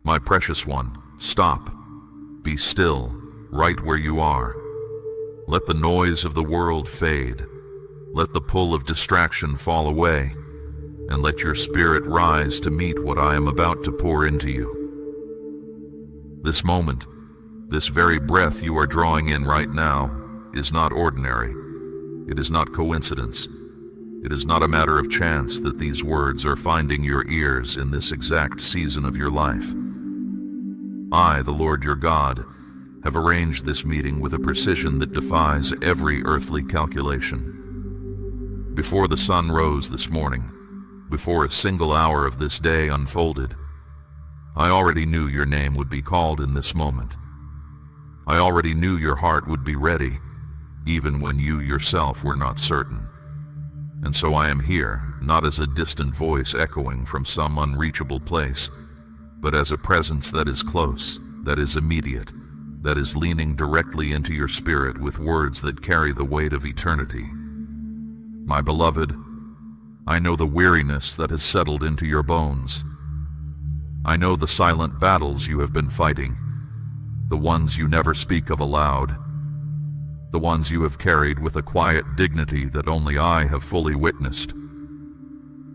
My precious one, stop. Be still, right where you are. Let the noise of the world fade. Let the pull of distraction fall away, and let your spirit rise to meet what I am about to pour into you. This moment, this very breath you are drawing in right now, is not ordinary. It is not coincidence. It is not a matter of chance that these words are finding your ears in this exact season of your life. I, the Lord your God, have arranged this meeting with a precision that defies every earthly calculation. Before the sun rose this morning, before a single hour of this day unfolded, I already knew your name would be called in this moment. I already knew your heart would be ready, even when you yourself were not certain. And so I am here, not as a distant voice echoing from some unreachable place, but as a presence that is close, that is immediate, that is leaning directly into your spirit with words that carry the weight of eternity. My beloved, I know the weariness that has settled into your bones. I know the silent battles you have been fighting, the ones you never speak of aloud, the ones you have carried with a quiet dignity that only I have fully witnessed.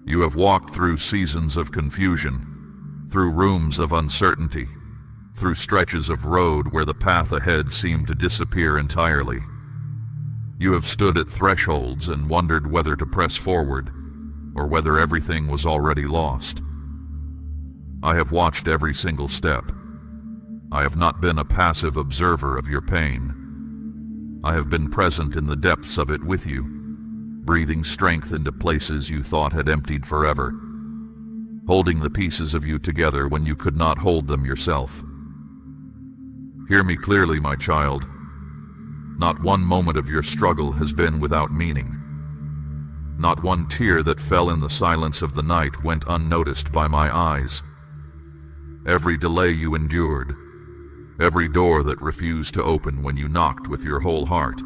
You have walked through seasons of confusion, through rooms of uncertainty, through stretches of road where the path ahead seemed to disappear entirely. You have stood at thresholds and wondered whether to press forward, or whether everything was already lost. I have watched every single step. I have not been a passive observer of your pain. I have been present in the depths of it with you, breathing strength into places you thought had emptied forever, holding the pieces of you together when you could not hold them yourself. Hear me clearly, my child. Not one moment of your struggle has been without meaning. Not one tear that fell in the silence of the night went unnoticed by my eyes. Every delay you endured, every door that refused to open when you knocked with your whole heart,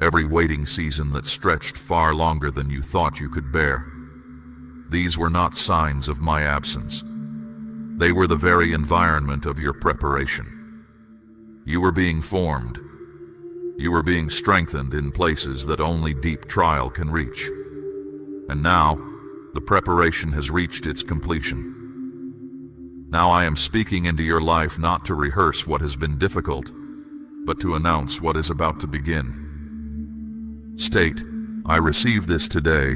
every waiting season that stretched far longer than you thought you could bear. These were not signs of my absence. They were the very environment of your preparation. You were being formed. You were being strengthened in places that only deep trial can reach. And now, the preparation has reached its completion. Now I am speaking into your life not to rehearse what has been difficult, but to announce what is about to begin. State, I receive this today,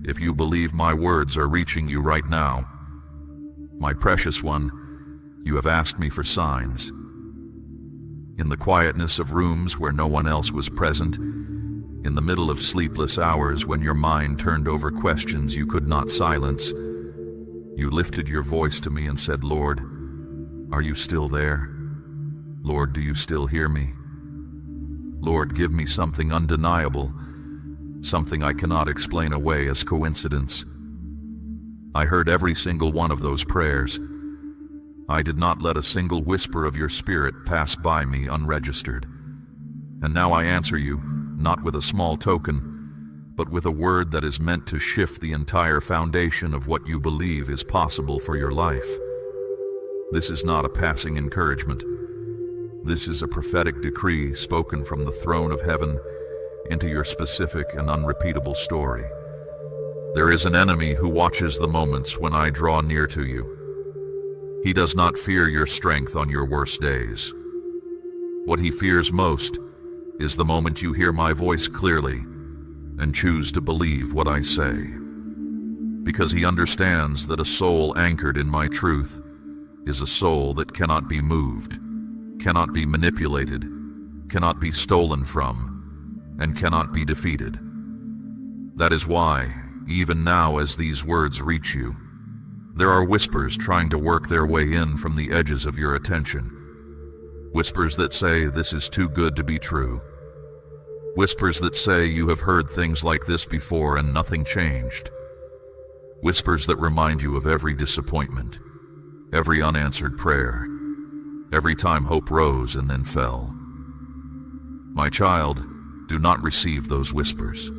if you believe my words are reaching you right now. My precious one, you have asked me for signs. In the quietness of rooms where no one else was present, in the middle of sleepless hours when your mind turned over questions you could not silence, you lifted your voice to me and said, Lord, are you still there? Lord, do you still hear me? Lord, give me something undeniable, something I cannot explain away as coincidence. I heard every single one of those prayers. I did not let a single whisper of your spirit pass by me unregistered. And now I answer you, not with a small token, but with a word that is meant to shift the entire foundation of what you believe is possible for your life. This is not a passing encouragement. This is a prophetic decree spoken from the throne of heaven into your specific and unrepeatable story. There is an enemy who watches the moments when I draw near to you. He does not fear your strength on your worst days. What he fears most is the moment you hear my voice clearly and choose to believe what I say. Because he understands that a soul anchored in my truth is a soul that cannot be moved, cannot be manipulated, cannot be stolen from, and cannot be defeated. That is why, even now as these words reach you, there are whispers trying to work their way in from the edges of your attention. Whispers that say this is too good to be true. Whispers that say you have heard things like this before and nothing changed. Whispers that remind you of every disappointment, every unanswered prayer, every time hope rose and then fell. My child, do not receive those whispers.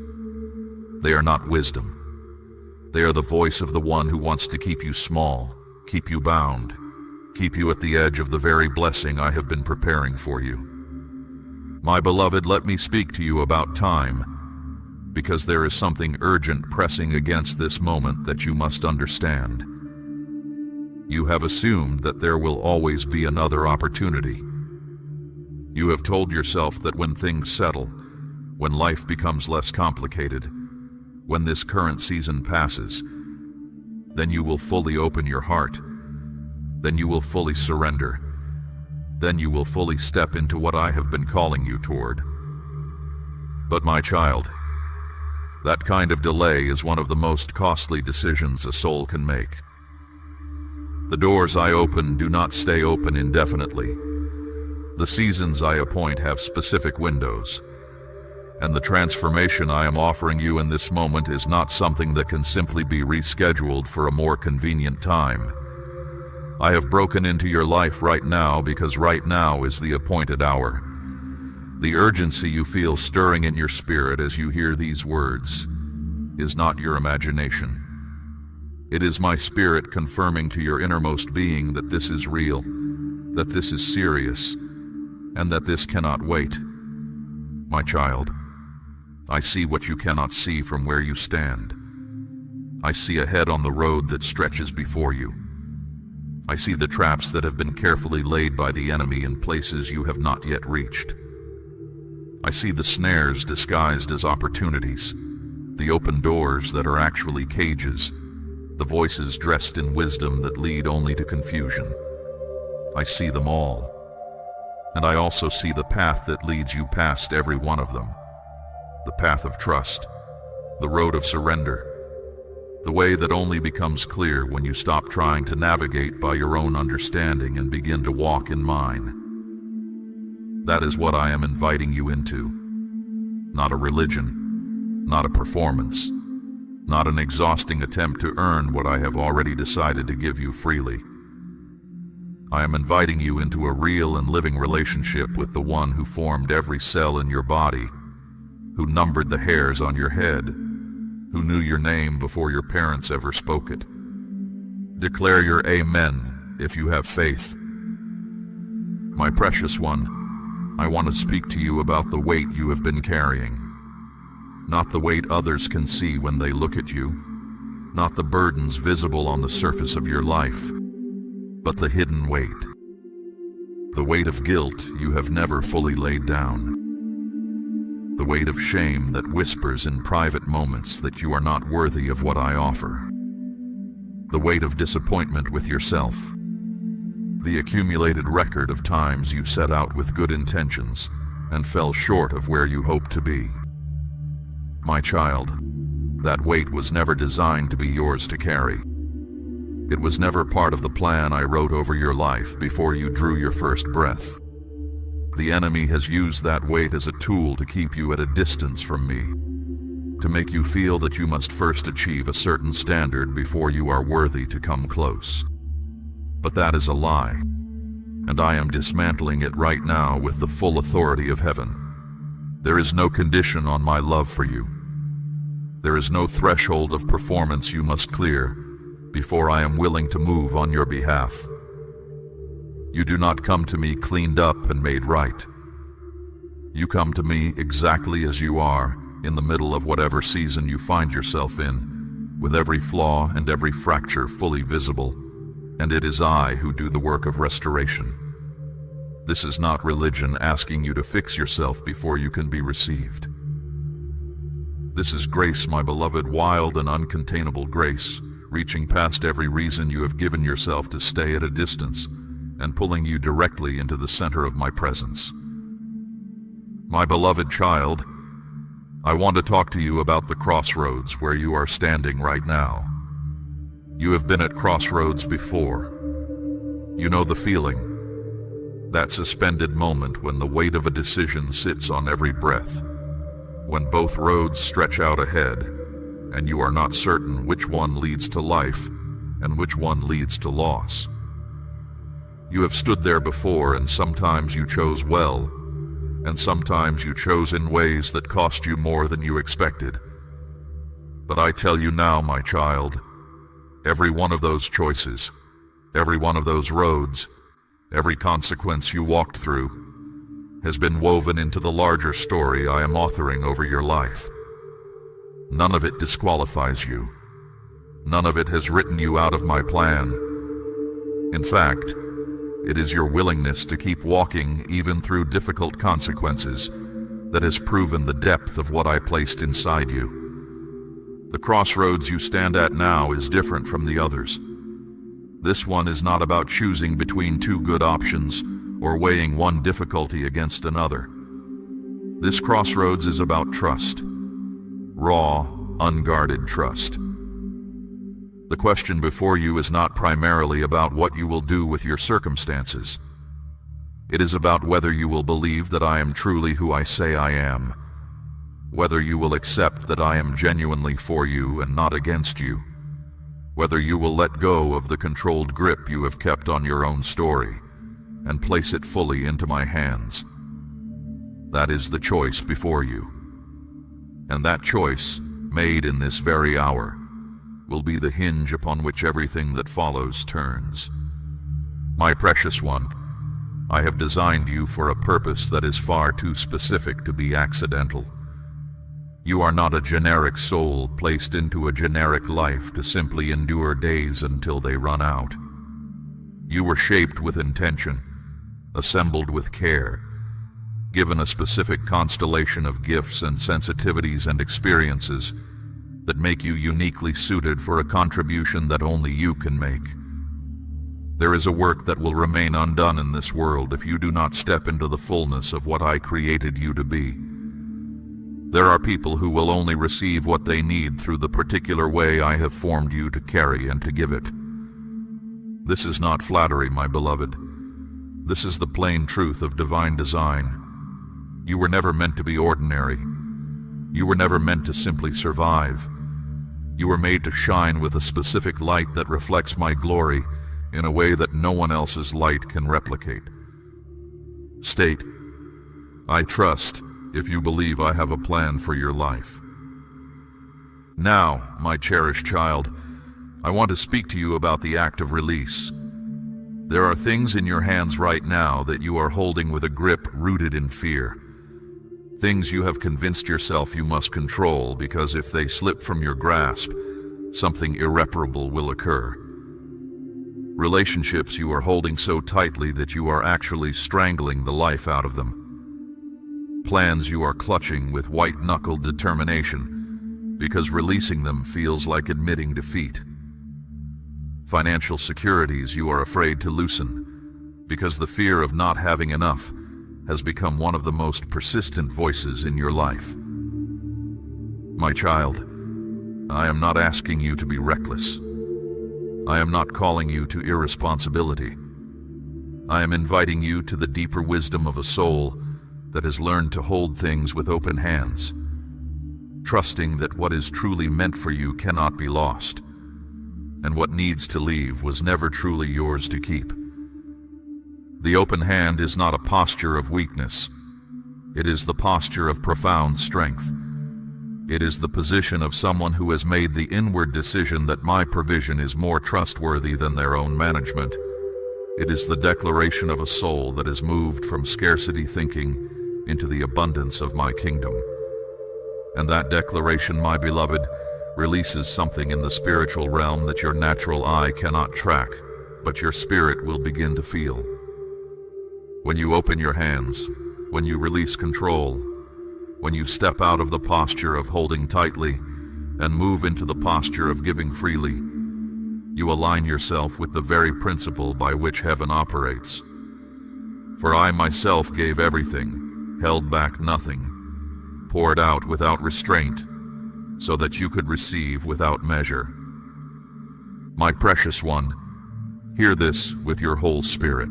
They are not wisdom. They are the voice of the one who wants to keep you small, keep you bound, keep you at the edge of the very blessing I have been preparing for you. My beloved, let me speak to you about time, because there is something urgent pressing against this moment that you must understand. You have assumed that there will always be another opportunity. You have told yourself that when things settle, when life becomes less complicated, when this current season passes, then you will fully open your heart. Then you will fully surrender. Then you will fully step into what I have been calling you toward. But my child, that kind of delay is one of the most costly decisions a soul can make. The doors I open do not stay open indefinitely. The seasons I appoint have specific windows. And the transformation I am offering you in this moment is not something that can simply be rescheduled for a more convenient time. I have broken into your life right now because right now is the appointed hour. The urgency you feel stirring in your spirit as you hear these words is not your imagination. It is my spirit confirming to your innermost being that this is real, that this is serious, and that this cannot wait. My child, I see what you cannot see from where you stand. I see ahead on the road that stretches before you. I see the traps that have been carefully laid by the enemy in places you have not yet reached. I see the snares disguised as opportunities, the open doors that are actually cages, the voices dressed in wisdom that lead only to confusion. I see them all. And I also see the path that leads you past every one of them. The path of trust, the road of surrender, the way that only becomes clear when you stop trying to navigate by your own understanding and begin to walk in mine. That is what I am inviting you into. Not a religion, not a performance, not an exhausting attempt to earn what I have already decided to give you freely. I am inviting you into a real and living relationship with the one who formed every cell in your body, who numbered the hairs on your head, who knew your name before your parents ever spoke it. Declare your amen if you have faith. My precious one, I want to speak to you about the weight you have been carrying. Not the weight others can see when they look at you, not the burdens visible on the surface of your life, but the hidden weight. The weight of guilt you have never fully laid down. The weight of shame that whispers in private moments that you are not worthy of what I offer. The weight of disappointment with yourself. The accumulated record of times you set out with good intentions and fell short of where you hoped to be. My child, that weight was never designed to be yours to carry. It was never part of the plan I wrote over your life before you drew your first breath. The enemy has used that weight as a tool to keep you at a distance from me, to make you feel that you must first achieve a certain standard before you are worthy to come close. But that is a lie, and I am dismantling it right now with the full authority of heaven. There is no condition on my love for you. There is no threshold of performance you must clear before I am willing to move on your behalf. You do not come to me cleaned up and made right. You come to me exactly as you are, in the middle of whatever season you find yourself in, with every flaw and every fracture fully visible, and it is I who do the work of restoration. This is not religion asking you to fix yourself before you can be received. This is grace, my beloved, wild and uncontainable grace, reaching past every reason you have given yourself to stay at a distance, and pulling you directly into the center of my presence. My beloved child, I want to talk to you about the crossroads where you are standing right now. You have been at crossroads before. You know the feeling, that suspended moment when the weight of a decision sits on every breath, when both roads stretch out ahead, and you are not certain which one leads to life and which one leads to loss. You have stood there before, and sometimes you chose well, and sometimes you chose in ways that cost you more than you expected. But I tell you now, my child, every one of those choices, every one of those roads, Every consequence you walked through has been woven into the larger story I am authoring over your life. None of it disqualifies you. None of it has written you out of my plan. In fact, it is your willingness to keep walking even through difficult consequences that has proven the depth of what I placed inside you. The crossroads you stand at now is different from the others. This one is not about choosing between two good options or weighing one difficulty against another. This crossroads is about trust. Raw, unguarded trust. The question before you is not primarily about what you will do with your circumstances. It is about whether you will believe that I am truly who I say I am, whether you will accept that I am genuinely for you and not against you, whether you will let go of the controlled grip you have kept on your own story and place it fully into my hands. That is the choice before you. And that choice, made in this very hour, will be the hinge upon which everything that follows turns. My precious one, I have designed you for a purpose that is far too specific to be accidental. You are not a generic soul placed into a generic life to simply endure days until they run out. You were shaped with intention, assembled with care, given a specific constellation of gifts and sensitivities and experiences that make you uniquely suited for a contribution that only you can make. There is a work that will remain undone in this world if you do not step into the fullness of what I created you to be. There are people who will only receive what they need through the particular way I have formed you to carry and to give it. This is not flattery, my beloved. This is the plain truth of divine design. You were never meant to be ordinary. You were never meant to simply survive. You were made to shine with a specific light that reflects my glory in a way that no one else's light can replicate. State, I trust, if you believe I have a plan for your life. Now, my cherished child, I want to speak to you about the act of release. There are things in your hands right now that you are holding with a grip rooted in fear. Things you have convinced yourself you must control because if they slip from your grasp, something irreparable will occur. Relationships you are holding so tightly that you are actually strangling the life out of them. Plans you are clutching with white-knuckled determination because releasing them feels like admitting defeat. Financial securities you are afraid to loosen because the fear of not having enough has become one of the most persistent voices in your life. My child, I am not asking you to be reckless. I am not calling you to irresponsibility. I am inviting you to the deeper wisdom of a soul that has learned to hold things with open hands, trusting that what is truly meant for you cannot be lost, and what needs to leave was never truly yours to keep. The open hand is not a posture of weakness. It is the posture of profound strength. It is the position of someone who has made the inward decision that my provision is more trustworthy than their own management. It is the declaration of a soul that has moved from scarcity thinking into the abundance of my kingdom. And that declaration, my beloved, releases something in the spiritual realm that your natural eye cannot track, but your spirit will begin to feel. When you open your hands, when you release control, when you step out of the posture of holding tightly and move into the posture of giving freely, you align yourself with the very principle by which heaven operates. For I myself gave everything, held back nothing, poured out without restraint, so that you could receive without measure. My precious one, hear this with your whole spirit.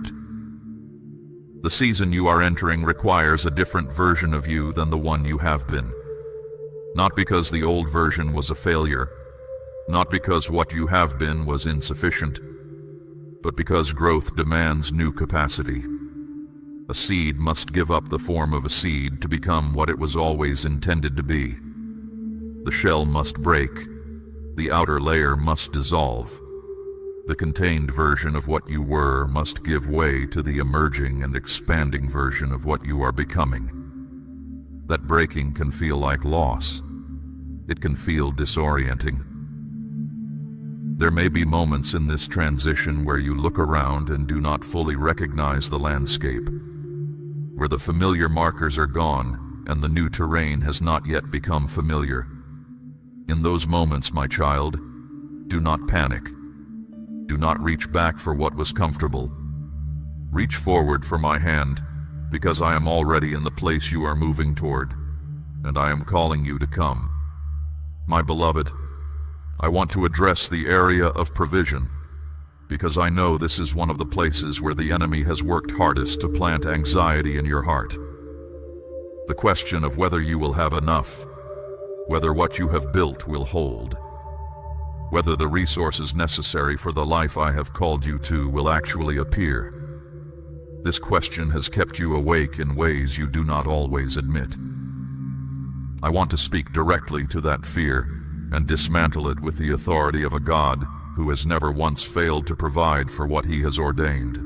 The season you are entering requires a different version of you than the one you have been. Not because the old version was a failure, not because what you have been was insufficient, but because growth demands new capacity. A seed must give up the form of a seed to become what it was always intended to be. The shell must break, the outer layer must dissolve, The contained version of what you were must give way to the emerging and expanding version of what you are becoming. That breaking can feel like loss. It can feel disorienting. There may be moments in this transition where you look around and do not fully recognize the landscape, where the familiar markers are gone and the new terrain has not yet become familiar. In those moments, my child, do not panic. Do not reach back for what was comfortable. Reach forward for my hand, because I am already in the place you are moving toward, and I am calling you to come. My beloved, I want to address the area of provision, because I know this is one of the places where the enemy has worked hardest to plant anxiety in your heart. The question of whether you will have enough, whether what you have built will hold, whether the resources necessary for the life I have called you to will actually appear. This question has kept you awake in ways you do not always admit. I want to speak directly to that fear and dismantle it with the authority of a God who has never once failed to provide for what he has ordained.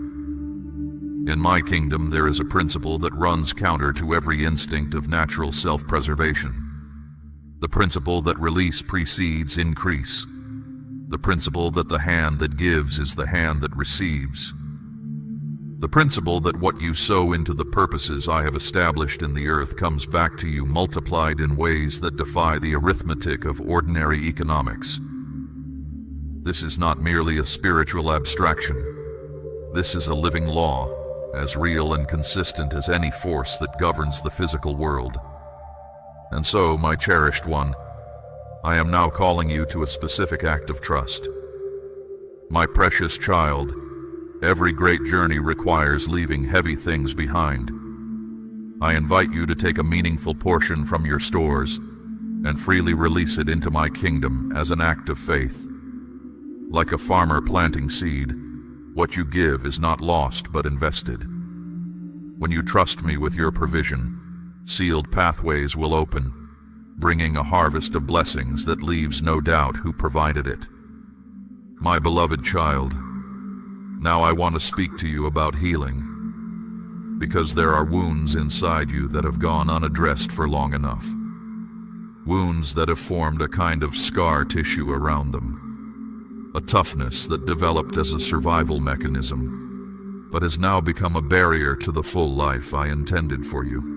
In my kingdom, there is a principle that runs counter to every instinct of natural self-preservation. The principle that release precedes increase. The principle that the hand that gives is the hand that receives. The principle that what you sow into the purposes I have established in the earth comes back to you multiplied in ways that defy the arithmetic of ordinary economics. This is not merely a spiritual abstraction. This is a living law, as real and consistent as any force that governs the physical world. And so, my cherished one, I am now calling you to a specific act of trust. My precious child, every great journey requires leaving heavy things behind. I invite you to take a meaningful portion from your stores and freely release it into my kingdom as an act of faith. Like a farmer planting seed, what you give is not lost but invested. When you trust me with your provision, sealed pathways will open, bringing a harvest of blessings that leaves no doubt who provided it. My beloved child, now I want to speak to you about healing, because there are wounds inside you that have gone unaddressed for long enough. Wounds that have formed a kind of scar tissue around them, a toughness that developed as a survival mechanism, but has now become a barrier to the full life I intended for you.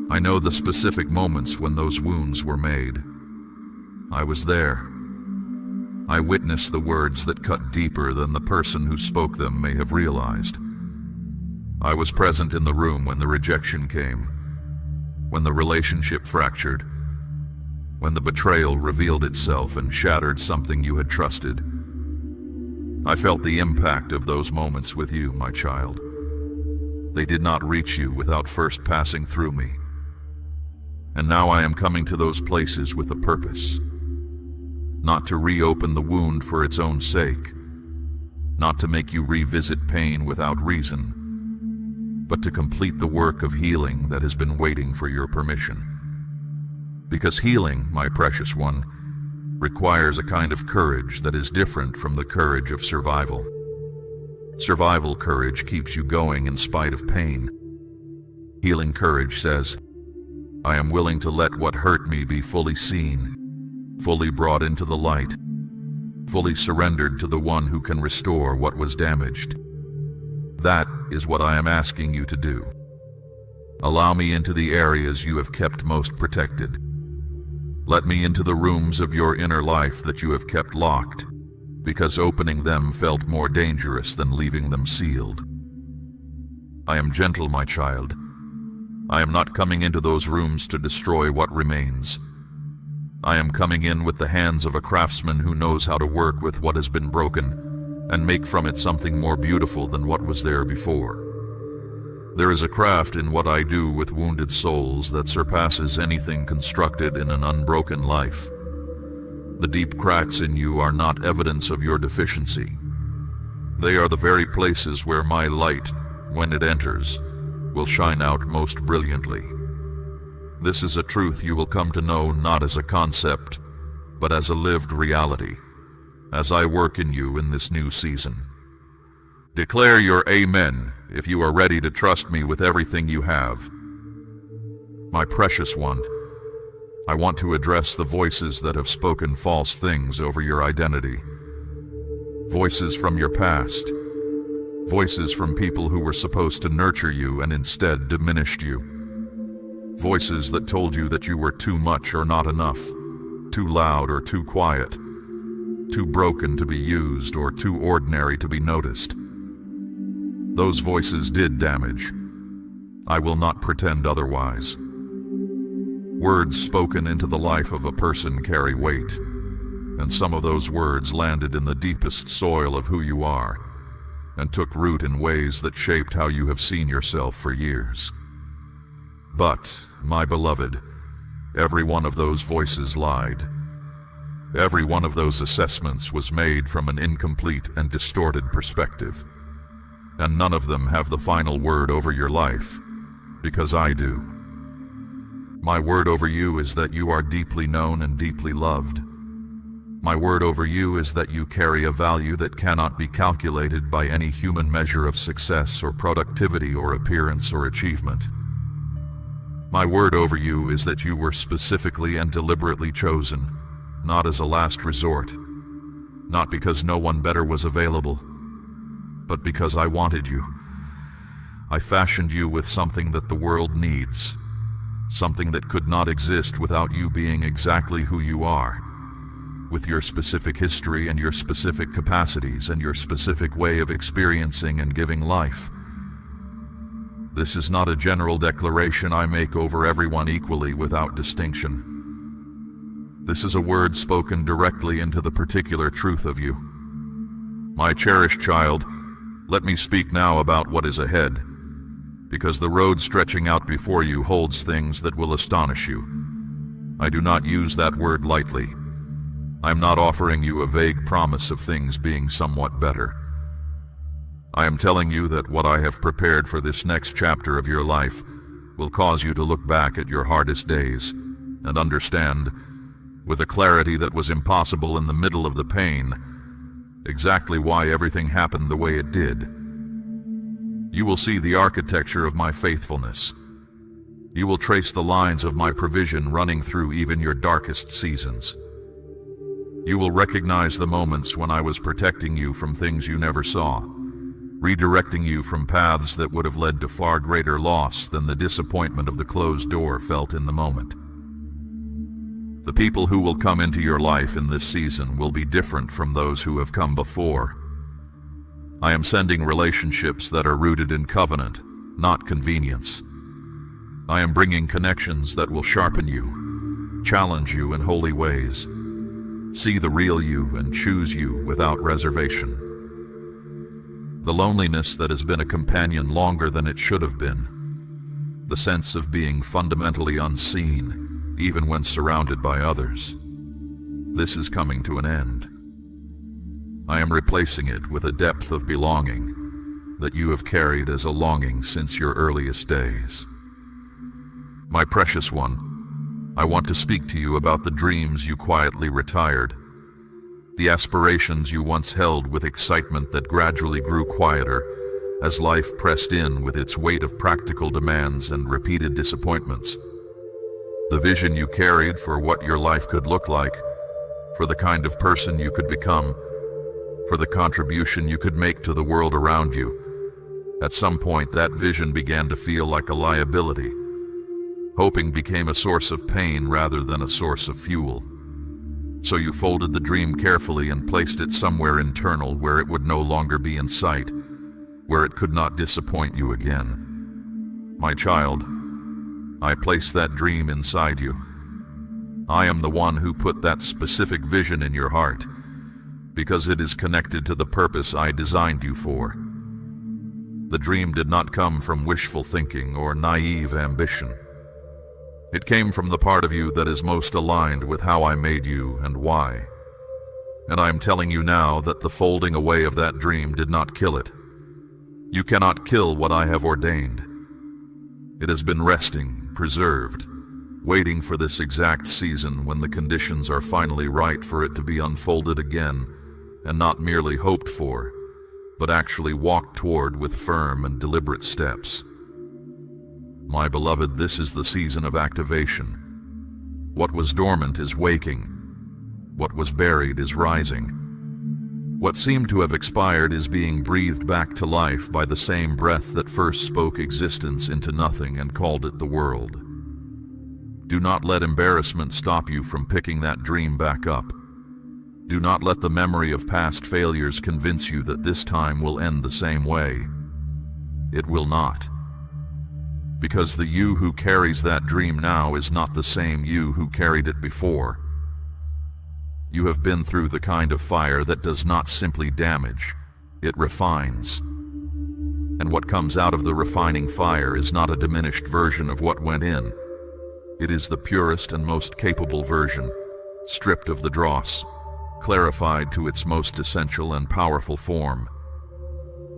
I know the specific moments when those wounds were made. I was there. I witnessed the words that cut deeper than the person who spoke them may have realized. I was present in the room when the rejection came, when the relationship fractured, when the betrayal revealed itself and shattered something you had trusted. I felt the impact of those moments with you, my child. They did not reach you without first passing through me. And now I am coming to those places with a purpose. Not to reopen the wound for its own sake, not to make you revisit pain without reason, but to complete the work of healing that has been waiting for your permission. Because healing, my precious one, requires a kind of courage that is different from the courage of survival. Survival courage keeps you going in spite of pain. Healing courage says, I am willing to let what hurt me be fully seen, fully brought into the light, fully surrendered to the one who can restore what was damaged. That is what I am asking you to do. Allow me into the areas you have kept most protected. Let me into the rooms of your inner life that you have kept locked, because opening them felt more dangerous than leaving them sealed. I am gentle, my child. I am not coming into those rooms to destroy what remains. I am coming in with the hands of a craftsman who knows how to work with what has been broken and make from it something more beautiful than what was there before. There is a craft in what I do with wounded souls that surpasses anything constructed in an unbroken life. The deep cracks in you are not evidence of your deficiency. They are the very places where my light, when it enters, will shine out most brilliantly. This is a truth you will come to know not as a concept, but as a lived reality. as I work in you in this new season. Declare your amen if you are ready to trust me with everything you have. My precious one, I want to address the voices that have spoken false things over your identity. Voices from your past. Voices from people who were supposed to nurture you and instead diminished you. Voices that told you that you were too much or not enough, too loud or too quiet, too broken to be used or too ordinary to be noticed. Those voices did damage. I will not pretend otherwise. Words spoken into the life of a person carry weight, and some of those words landed in the deepest soil of who you are and took root in ways that shaped how you have seen yourself for years. But, my beloved, every one of those voices lied. Every one of those assessments was made from an incomplete and distorted perspective. And none of them have the final word over your life, because I do. My word over you is that you are deeply known and deeply loved. My word over you is that you carry a value that cannot be calculated by any human measure of success or productivity or appearance or achievement. My word over you is that you were specifically and deliberately chosen, not as a last resort, not because no one better was available, but because I wanted you. I fashioned you with something that the world needs, something that could not exist without you being exactly who you are, with your specific history and your specific capacities and your specific way of experiencing and giving life. This is not a general declaration I make over everyone equally without distinction. This is a word spoken directly into the particular truth of you. My cherished child, let me speak now about what is ahead, because the road stretching out before you holds things that will astonish you. I do not use that word lightly. I am not offering you a vague promise of things being somewhat better. I am telling you that what I have prepared for this next chapter of your life will cause you to look back at your hardest days and understand, with a clarity that was impossible in the middle of the pain, exactly why everything happened the way it did. You will see the architecture of my faithfulness. You will trace the lines of my provision running through even your darkest seasons. You will recognize the moments when I was protecting you from things you never saw, redirecting you from paths that would have led to far greater loss than the disappointment of the closed door felt in the moment. The people who will come into your life in this season will be different from those who have come before. I am sending relationships that are rooted in covenant, not convenience. I am bringing connections that will sharpen you, challenge you in holy ways, see the real you and choose you without reservation. The loneliness that has been a companion longer than it should have been, the sense of being fundamentally unseen, even when surrounded by others. This is coming to an end. I am replacing it with a depth of belonging that you have carried as a longing since your earliest days. My precious one, I want to speak to you about the dreams you quietly retired, the aspirations you once held with excitement that gradually grew quieter as life pressed in with its weight of practical demands and repeated disappointments. The vision you carried for what your life could look like, for the kind of person you could become, for the contribution you could make to the world around you. At some point, that vision began to feel like a liability. Hoping became a source of pain rather than a source of fuel. So you folded the dream carefully and placed it somewhere internal where it would no longer be in sight, where it could not disappoint you again. My child, I placed that dream inside you. I am the one who put that specific vision in your heart, because it is connected to the purpose I designed you for. The dream did not come from wishful thinking or naive ambition. It came from the part of you that is most aligned with how I made you and why. And I am telling you now that the folding away of that dream did not kill it. You cannot kill what I have ordained. It has been resting, preserved, waiting for this exact season when the conditions are finally right for it to be unfolded again and not merely hoped for, but actually walked toward with firm and deliberate steps. My beloved, this is the season of activation. What was dormant is waking. What was buried is rising. What seemed to have expired is being breathed back to life by the same breath that first spoke existence into nothing and called it the world. Do not let embarrassment stop you from picking that dream back up. Do not let the memory of past failures convince you that this time will end the same way. It will not. Because the you who carries that dream now is not the same you who carried it before. You have been through the kind of fire that does not simply damage, it refines. And what comes out of the refining fire is not a diminished version of what went in. It is the purest and most capable version, stripped of the dross, clarified to its most essential and powerful form.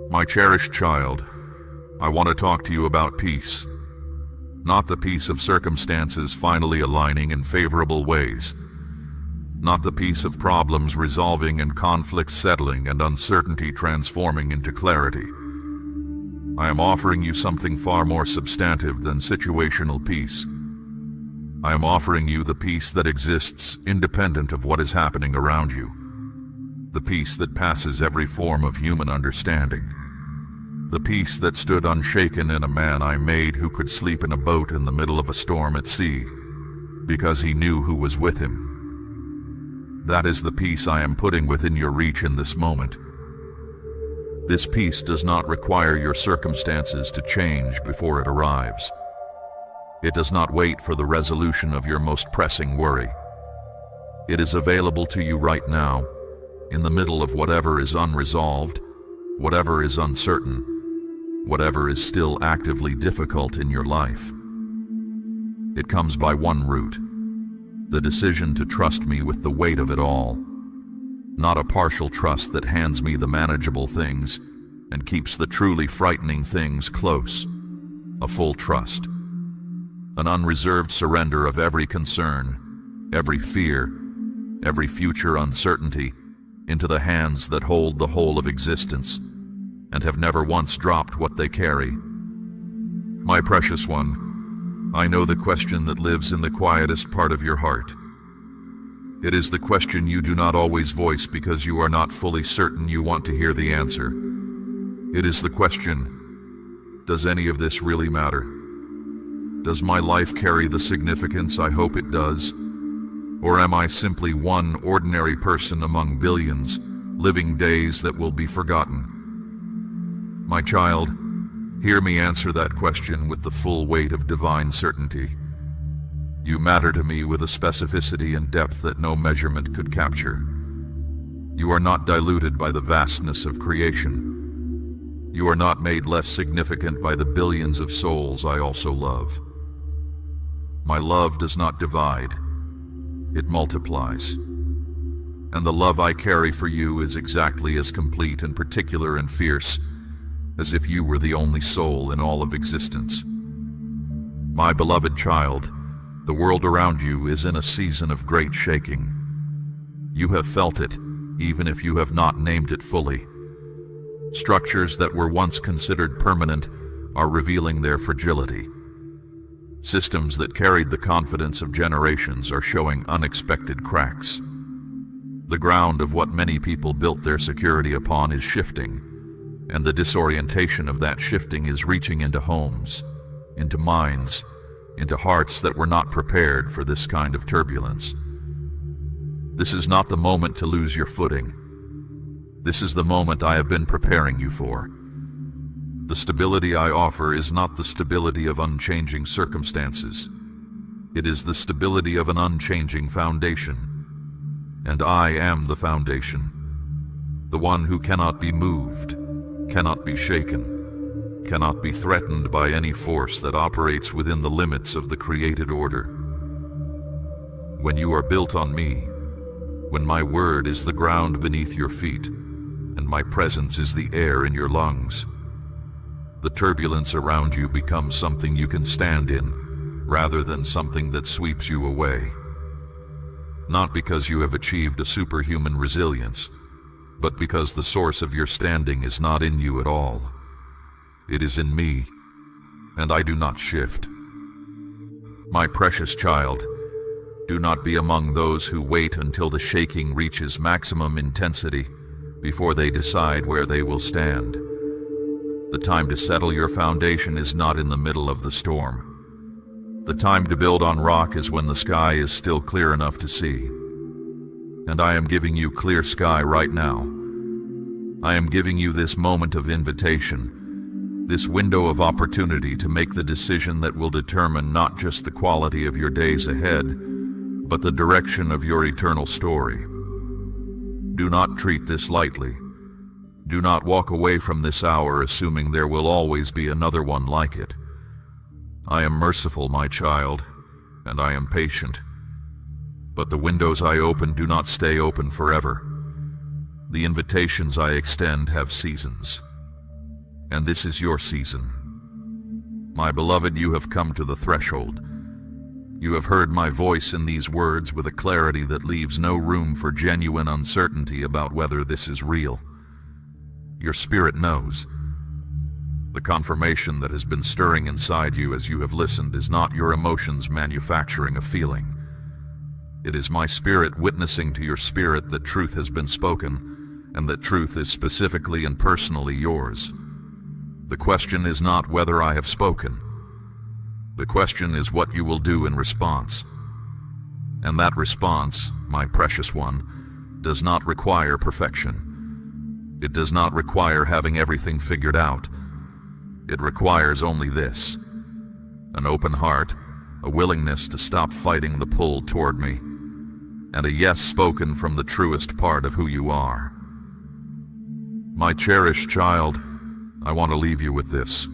My cherished child, I want to talk to you about peace. Not the peace of circumstances finally aligning in favorable ways. Not the peace of problems resolving and conflicts settling and uncertainty transforming into clarity. I am offering you something far more substantive than situational peace. I am offering you the peace that exists independent of what is happening around you. The peace that passes every form of human understanding. The peace that stood unshaken in a man I made who could sleep in a boat in the middle of a storm at sea, because he knew who was with him. That is the peace I am putting within your reach in this moment. This peace does not require your circumstances to change before it arrives. It does not wait for the resolution of your most pressing worry. It is available to you right now, in the middle of whatever is unresolved, whatever is uncertain, whatever is still actively difficult in your life. It comes by one route, the decision to trust me with the weight of it all, not a partial trust that hands me the manageable things and keeps the truly frightening things close, a full trust, an unreserved surrender of every concern, every fear, every future uncertainty into the hands that hold the whole of existence and have never once dropped what they carry. My precious one, I know the question that lives in the quietest part of your heart. It is the question you do not always voice because you are not fully certain you want to hear the answer. It is the question, does any of this really matter? Does my life carry the significance I hope it does? Or am I simply one ordinary person among billions, living days that will be forgotten? My child, hear me answer that question with the full weight of divine certainty. You matter to me with a specificity and depth that no measurement could capture. You are not diluted by the vastness of creation. You are not made less significant by the billions of souls I also love. My love does not divide. It multiplies. And the love I carry for you is exactly as complete and particular and fierce as if you were the only soul in all of existence. My beloved child, the world around you is in a season of great shaking. You have felt it, even if you have not named it fully. Structures that were once considered permanent are revealing their fragility. Systems that carried the confidence of generations are showing unexpected cracks. The ground of what many people built their security upon is shifting, and the disorientation of that shifting is reaching into homes, into minds, into hearts that were not prepared for this kind of turbulence. This is not the moment to lose your footing. This is the moment I have been preparing you for. The stability I offer is not the stability of unchanging circumstances. It is the stability of an unchanging foundation. And I am the foundation, the one who cannot be moved, cannot be shaken, cannot be threatened by any force that operates within the limits of the created order. When you are built on me, when my word is the ground beneath your feet, and my presence is the air in your lungs, the turbulence around you becomes something you can stand in, rather than something that sweeps you away. Not because you have achieved a superhuman resilience, but because the source of your standing is not in you at all. It is in me, and I do not shift. My precious child, do not be among those who wait until the shaking reaches maximum intensity before they decide where they will stand. The time to settle your foundation is not in the middle of the storm. The time to build on rock is when the sky is still clear enough to see. And I am giving you clear sky right now. I am giving you this moment of invitation, this window of opportunity to make the decision that will determine not just the quality of your days ahead, but the direction of your eternal story. Do not treat this lightly. Do not walk away from this hour assuming there will always be another one like it. I am merciful, my child, and I am patient. But the windows I open do not stay open forever. The invitations I extend have seasons. And this is your season. My beloved, you have come to the threshold. You have heard my voice in these words with a clarity that leaves no room for genuine uncertainty about whether this is real. Your spirit knows. The confirmation that has been stirring inside you as you have listened is not your emotions manufacturing a feeling. It is my spirit witnessing to your spirit that truth has been spoken, and that truth is specifically and personally yours. The question is not whether I have spoken. The question is what you will do in response. And that response, my precious one, does not require perfection. It does not require having everything figured out. It requires only this: an open heart, a willingness to stop fighting the pull toward me, and a yes spoken from the truest part of who you are. My cherished child, I want to leave you with this.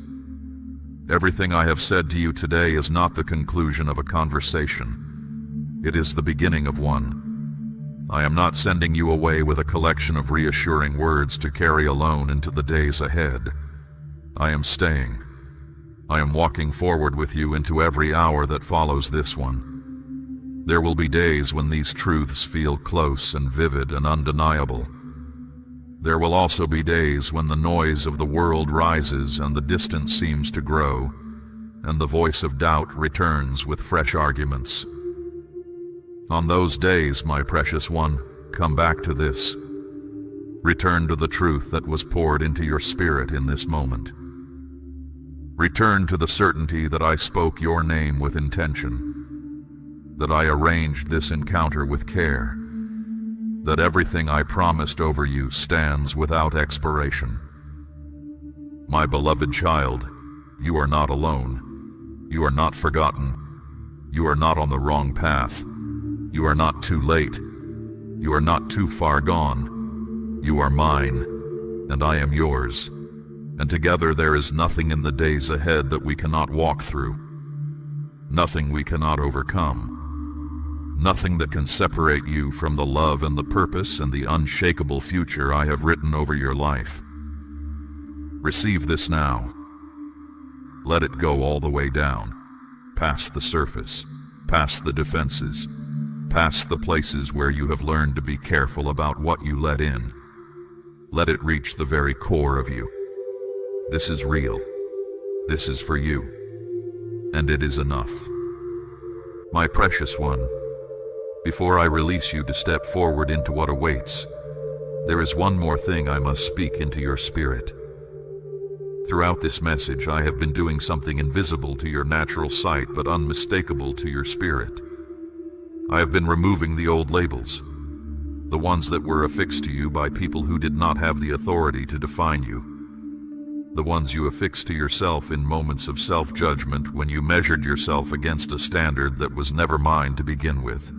Everything I have said to you today is not the conclusion of a conversation. It is the beginning of one. I am not sending you away with a collection of reassuring words to carry alone into the days ahead. I am staying. I am walking forward with you into every hour that follows this one. There will be days when these truths feel close and vivid and undeniable. There will also be days when the noise of the world rises and the distance seems to grow, and the voice of doubt returns with fresh arguments. On those days, my precious one, come back to this. Return to the truth that was poured into your spirit in this moment. Return to the certainty that I spoke your name with intention, that I arranged this encounter with care, that everything I promised over you stands without expiration. My beloved child, you are not alone. You are not forgotten. You are not on the wrong path. You are not too late. You are not too far gone. You are mine, and I am yours. And together there is nothing in the days ahead that we cannot walk through. Nothing we cannot overcome. Nothing that can separate you from the love and the purpose and the unshakable future I have written over your life. Receive this now. Let it go all the way down, past the surface, past the defenses, past the places where you have learned to be careful about what you let in. Let it reach the very core of you. This is real. This is for you. And it is enough. My precious one, before I release you to step forward into what awaits, there is one more thing I must speak into your spirit. Throughout this message, I have been doing something invisible to your natural sight but unmistakable to your spirit. I have been removing the old labels, the ones that were affixed to you by people who did not have the authority to define you, the ones you affixed to yourself in moments of self-judgment when you measured yourself against a standard that was never mine to begin with.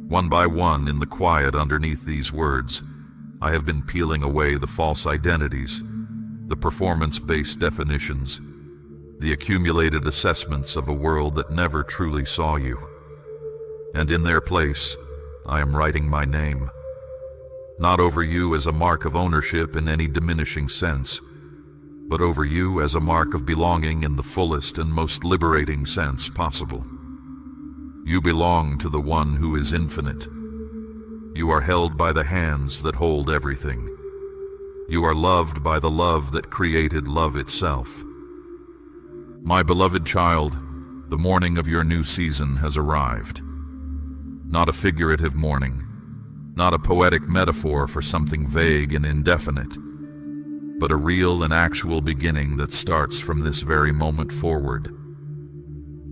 One by one, in the quiet underneath these words, I have been peeling away the false identities, the performance-based definitions, the accumulated assessments of a world that never truly saw you. And in their place, I am writing my name. Not over you as a mark of ownership in any diminishing sense, but over you as a mark of belonging in the fullest and most liberating sense possible. You belong to the one who is infinite. You are held by the hands that hold everything. You are loved by the love that created love itself. My beloved child, the morning of your new season has arrived. Not a figurative morning, not a poetic metaphor for something vague and indefinite, but a real and actual beginning that starts from this very moment forward.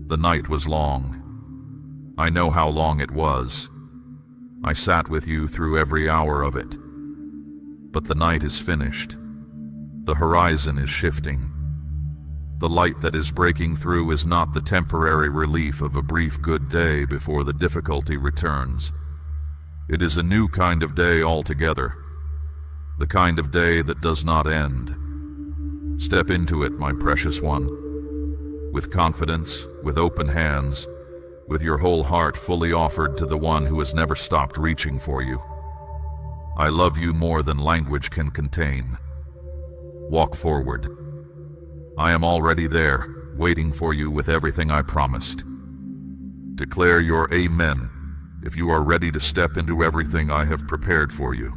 The night was long. I know how long it was. I sat with you through every hour of it. But the night is finished. The horizon is shifting. The light that is breaking through is not the temporary relief of a brief good day before the difficulty returns. It is a new kind of day altogether. The kind of day that does not end. Step into it, my precious one. With confidence, with open hands, with your whole heart fully offered to the one who has never stopped reaching for you. I love you more than language can contain. Walk forward. I am already there, waiting for you with everything I promised. Declare your amen if you are ready to step into everything I have prepared for you.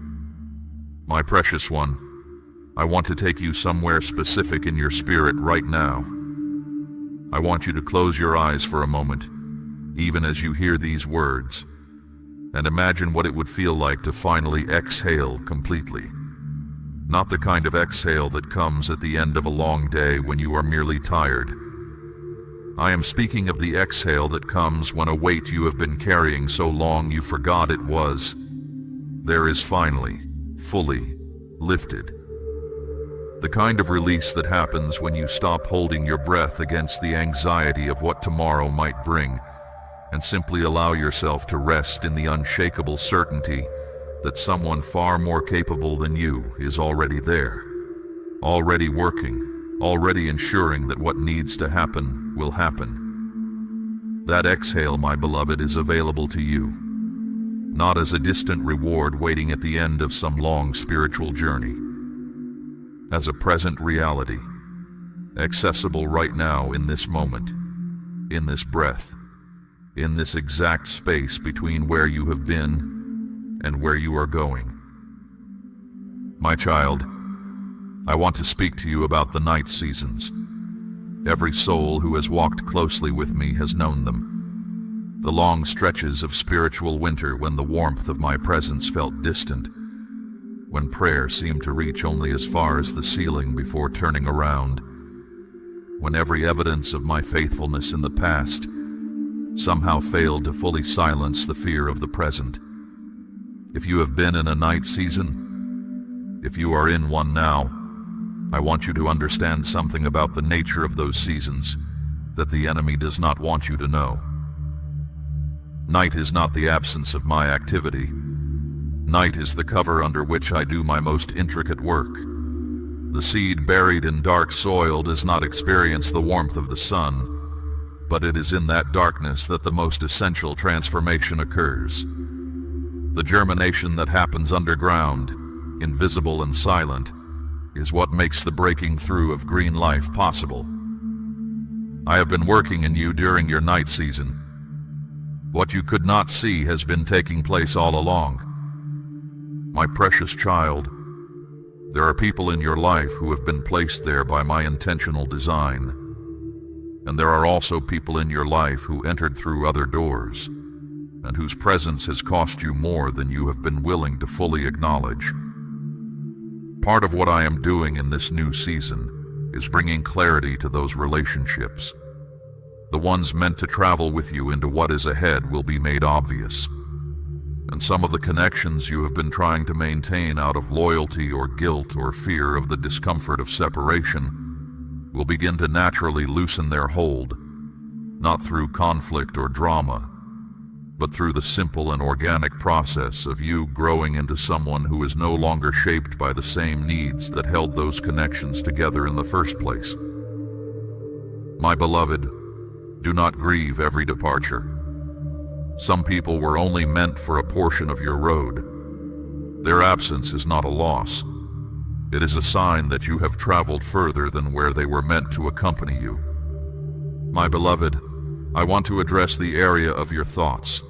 My precious one, I want to take you somewhere specific in your spirit right now. I want you to close your eyes for a moment, even as you hear these words, and imagine what it would feel like to finally exhale completely. Not the kind of exhale that comes at the end of a long day when you are merely tired. I am speaking of the exhale that comes when a weight you have been carrying so long you forgot it was. There is finally, fully, lifted. The kind of release that happens when you stop holding your breath against the anxiety of what tomorrow might bring, and simply allow yourself to rest in the unshakable certainty that someone far more capable than you is already there, already working, already ensuring that what needs to happen will happen. That exhale, my beloved, is available to you, not as a distant reward waiting at the end of some long spiritual journey, as a present reality, accessible right now in this moment, in this breath, in this exact space between where you have been and where you are going. My child, I want to speak to you about the night seasons. Every soul who has walked closely with me has known them. The long stretches of spiritual winter when the warmth of my presence felt distant, when prayer seemed to reach only as far as the ceiling before turning around, when every evidence of my faithfulness in the past somehow failed to fully silence the fear of the present. If you have been in a night season, if you are in one now, I want you to understand something about the nature of those seasons that the enemy does not want you to know. Night is not the absence of my activity. Night is the cover under which I do my most intricate work. The seed buried in dark soil does not experience the warmth of the sun, but it is in that darkness that the most essential transformation occurs. The germination that happens underground, invisible and silent, is what makes the breaking through of green life possible. I have been working in you during your night season. What you could not see has been taking place all along. My precious child, there are people in your life who have been placed there by my intentional design. And there are also people in your life who entered through other doors, and whose presence has cost you more than you have been willing to fully acknowledge. Part of what I am doing in this new season is bringing clarity to those relationships. The ones meant to travel with you into what is ahead will be made obvious. And some of the connections you have been trying to maintain out of loyalty or guilt or fear of the discomfort of separation will begin to naturally loosen their hold, not through conflict or drama, but through the simple and organic process of you growing into someone who is no longer shaped by the same needs that held those connections together in the first place. My beloved, do not grieve every departure. Some people were only meant for a portion of your road. Their absence is not a loss. It is a sign that you have traveled further than where they were meant to accompany you. My beloved, I want to address the area of your thoughts.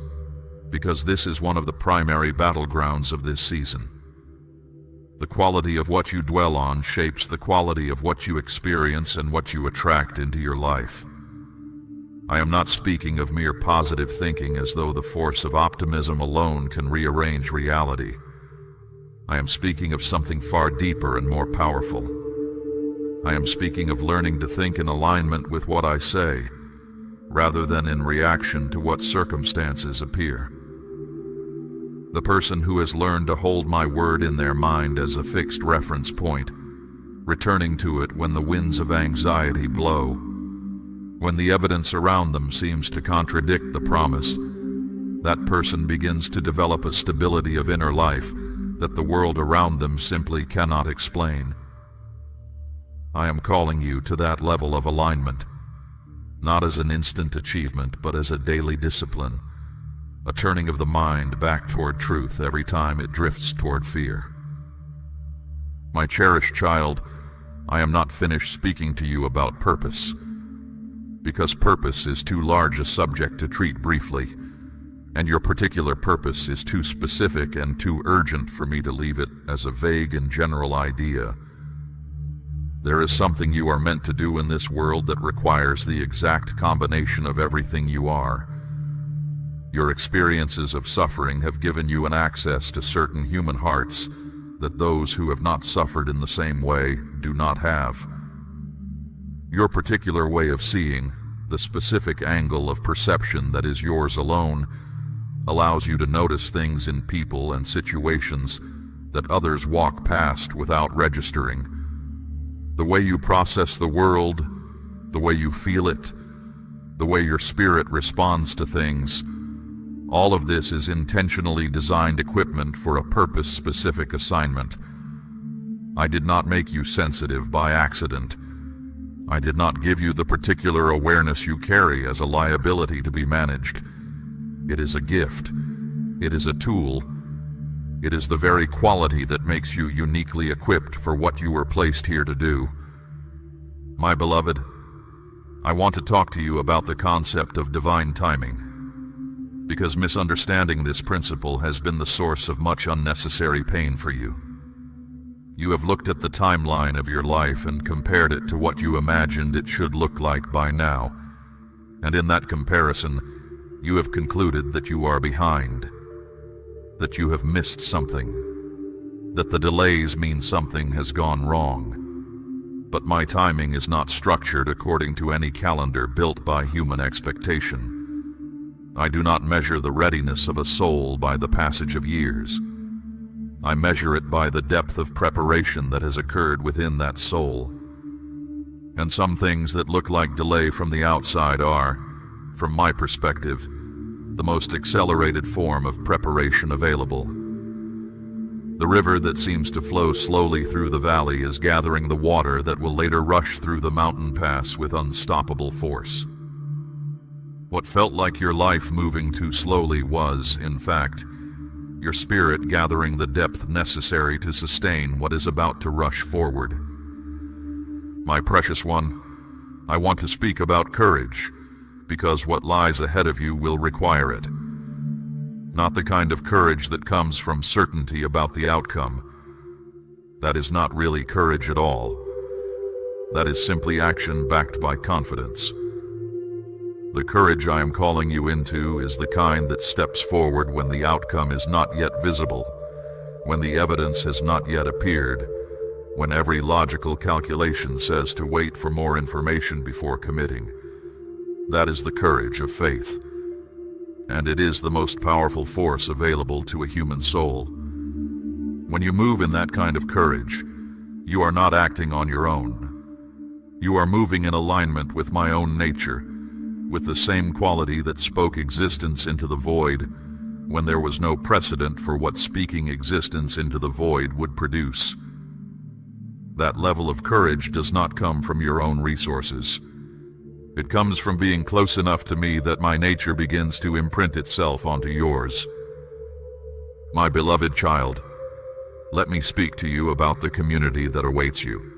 because this is one of the primary battlegrounds of this season. The quality of what you dwell on shapes the quality of what you experience and what you attract into your life. I am not speaking of mere positive thinking as though the force of optimism alone can rearrange reality. I am speaking of something far deeper and more powerful. I am speaking of learning to think in alignment with what I say, rather than in reaction to what circumstances appear. The person who has learned to hold my word in their mind as a fixed reference point, returning to it when the winds of anxiety blow, when the evidence around them seems to contradict the promise, that person begins to develop a stability of inner life that the world around them simply cannot explain. I am calling you to that level of alignment, not as an instant achievement, but as a daily discipline, a turning of the mind back toward truth every time it drifts toward fear. My cherished child, I am not finished speaking to you about purpose, because purpose is too large a subject to treat briefly, and your particular purpose is too specific and too urgent for me to leave it as a vague and general idea. There is something you are meant to do in this world that requires the exact combination of everything you are. Your experiences of suffering have given you an access to certain human hearts that those who have not suffered in the same way do not have. Your particular way of seeing, the specific angle of perception that is yours alone, allows you to notice things in people and situations that others walk past without registering. The way you process the world, the way you feel it, the way your spirit responds to things, all of this is intentionally designed equipment for a purpose-specific assignment. I did not make you sensitive by accident. I did not give you the particular awareness you carry as a liability to be managed. It is a gift. It is a tool. It is the very quality that makes you uniquely equipped for what you were placed here to do. My beloved, I want to talk to you about the concept of divine timing, because misunderstanding this principle has been the source of much unnecessary pain for you. You have looked at the timeline of your life and compared it to what you imagined it should look like by now, and in that comparison, you have concluded that you are behind, that you have missed something, that the delays mean something has gone wrong. But my timing is not structured according to any calendar built by human expectation. I do not measure the readiness of a soul by the passage of years. I measure it by the depth of preparation that has occurred within that soul. And some things that look like delay from the outside are, from my perspective, the most accelerated form of preparation available. The river that seems to flow slowly through the valley is gathering the water that will later rush through the mountain pass with unstoppable force. What felt like your life moving too slowly was, in fact, your spirit gathering the depth necessary to sustain what is about to rush forward. My precious one, I want to speak about courage, because what lies ahead of you will require it. Not the kind of courage that comes from certainty about the outcome. That is not really courage at all. That is simply action backed by confidence. The courage I am calling you into is the kind that steps forward when the outcome is not yet visible, when the evidence has not yet appeared, when every logical calculation says to wait for more information before committing. That is the courage of faith, and it is the most powerful force available to a human soul. When you move in that kind of courage, you are not acting on your own. You are moving in alignment with my own nature, with the same quality that spoke existence into the void when there was no precedent for what speaking existence into the void would produce. That level of courage does not come from your own resources. It comes from being close enough to me that my nature begins to imprint itself onto yours. My beloved child, let me speak to you about the community that awaits you.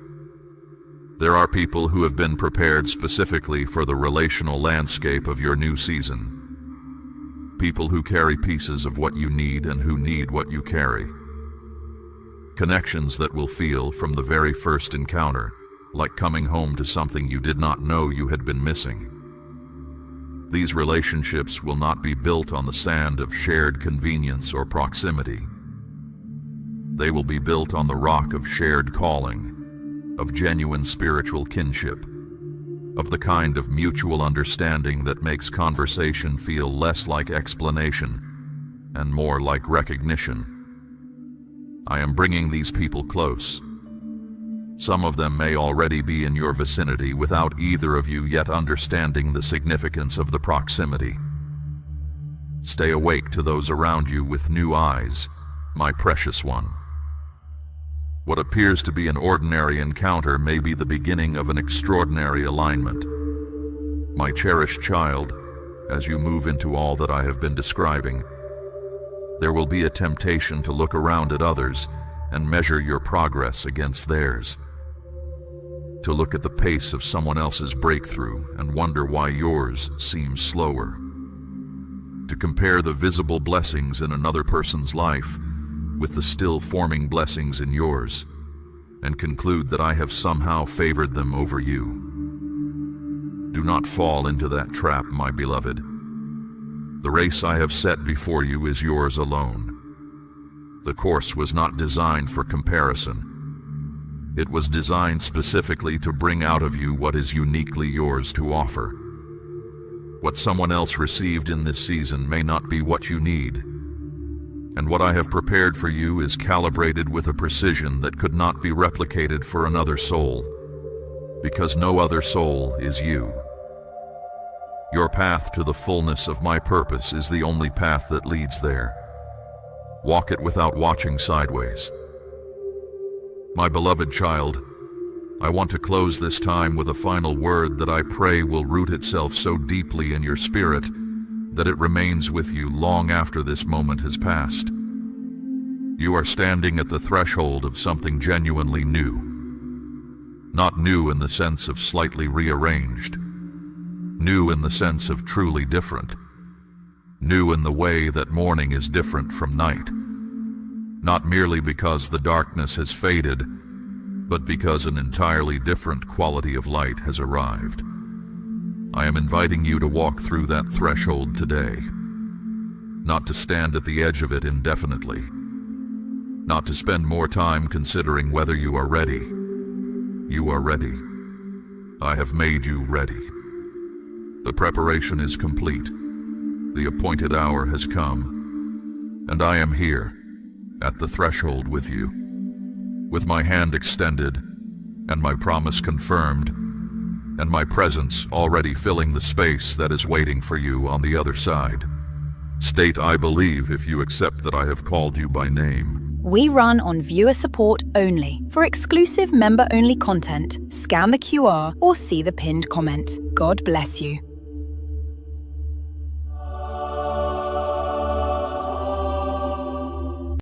There are people who have been prepared specifically for the relational landscape of your new season. People who carry pieces of what you need and who need what you carry. Connections that will feel from the very first encounter like coming home to something you did not know you had been missing. These relationships will not be built on the sand of shared convenience or proximity. They will be built on the rock of shared calling, of genuine spiritual kinship, of the kind of mutual understanding that makes conversation feel less like explanation and more like recognition. I am bringing these people close. Some of them may already be in your vicinity without either of you yet understanding the significance of the proximity. Stay awake to those around you with new eyes, my precious one. What appears to be an ordinary encounter may be the beginning of an extraordinary alignment. My cherished child, as you move into all that I have been describing, there will be a temptation to look around at others and measure your progress against theirs. To look at the pace of someone else's breakthrough and wonder why yours seems slower. To compare the visible blessings in another person's life with the still forming blessings in yours, and conclude that I have somehow favored them over you. Do not fall into that trap, my beloved. The race I have set before you is yours alone. The course was not designed for comparison. It was designed specifically to bring out of you what is uniquely yours to offer. What someone else received in this season may not be what you need. And what I have prepared for you is calibrated with a precision that could not be replicated for another soul, because no other soul is you. Your path to the fullness of my purpose is the only path that leads there. Walk it without watching sideways. My beloved child, I want to close this time with a final word that I pray will root itself so deeply in your spirit that it remains with you long after this moment has passed. You are standing at the threshold of something genuinely new. Not new in the sense of slightly rearranged. New in the sense of truly different. New in the way that morning is different from night. Not merely because the darkness has faded, but because an entirely different quality of light has arrived. I am inviting you to walk through that threshold today, not to stand at the edge of it indefinitely, not to spend more time considering whether you are ready. You are ready. I have made you ready. The preparation is complete. The appointed hour has come, and I am here, at the threshold with you, with my hand extended, and my promise confirmed, and my presence already filling the space that is waiting for you on the other side. State "I believe" if you accept that I have called you by name. We run on viewer support only. For exclusive member-only content, scan the QR or see the pinned comment. God bless you.